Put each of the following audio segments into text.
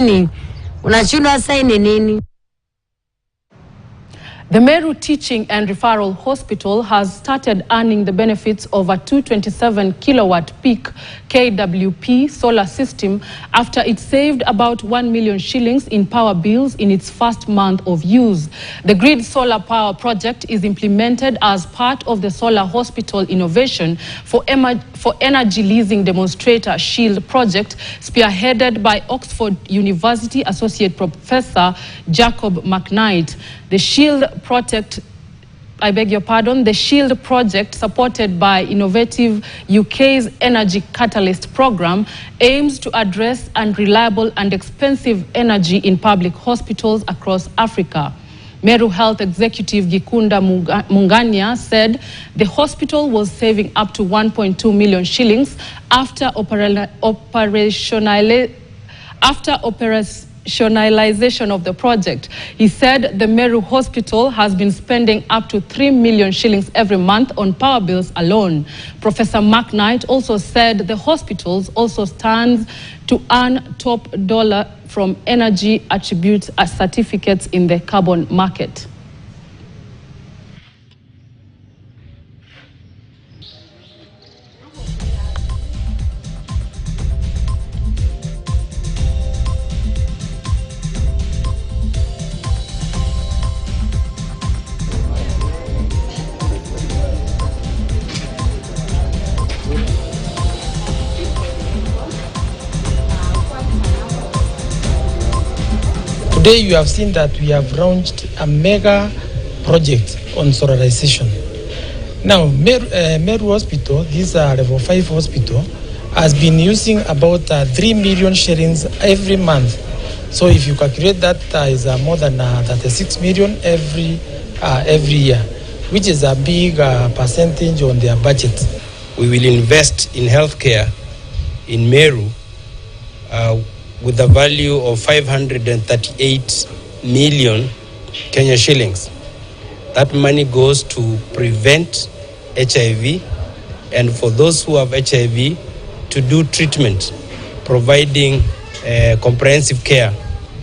Unashindwa saini nini? The Meru Teaching and Referral Hospital has started earning the benefits of a 227 kilowatt peak KWP solar system after it saved about 1 million shillings in power bills in its first month of use. The grid solar power project is implemented as part of the Solar Hospital Innovation for Energy Leasing Demonstrator SHIELD project, spearheaded by Oxford University Associate Professor Jacob McKnight. The SHIELD project, the SHIELD project, supported by Innovative UK's Energy Catalyst program, aims to address unreliable and expensive energy in public hospitals across Africa. Meru Health Executive Gikunda Mungania said the hospital was saving up to 1.2 million shillings after operationalization of the project. He said the Meru Hospital has been spending up to 3 million shillings every month on power bills alone. Professor McKnight also said the hospitals also stands to earn top dollar from energy attributes as certificates in the carbon market. Today you have seen that we have launched a mega project on solarization. Now, Meru Hospital, this level 5 hospital, has been using about 3 million shillings every month. So if you calculate that, is more than 36 million every year, which is a big percentage on their budget. We will invest in healthcare in Meru with a value of 538 million Kenya shillings. That money goes to prevent HIV, and for those who have HIV, to do treatment, providing comprehensive care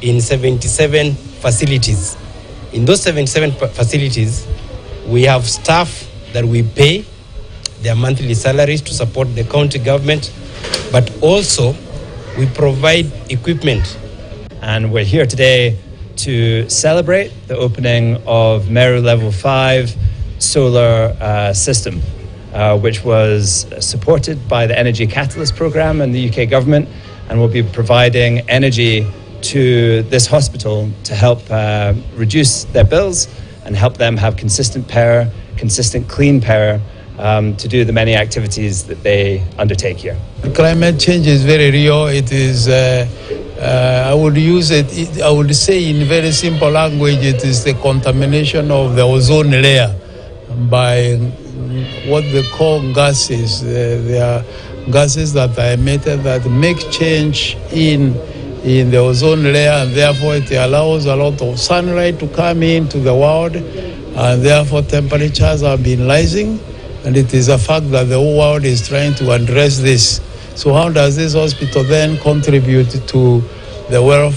in 77 facilities. In those 77 facilities, we have staff that we pay their monthly salaries to support the county government, but also we provide equipment. And we're here today to celebrate the opening of Meru Level 5 solar system, which was supported by the Energy Catalyst program and the UK government, and will be providing energy to this hospital to help reduce their bills and help them have consistent power, consistent clean power, to do the many activities that they undertake here. Climate change is very real. It is, I would say in very simple language, it is the contamination of the ozone layer by what they call gases. They are gases that are emitted that make change in the ozone layer, and therefore it allows a lot of sunlight to come into the world, and therefore temperatures have been rising. And it is a fact that the whole world is trying to address this. So how does this hospital then contribute to the welfare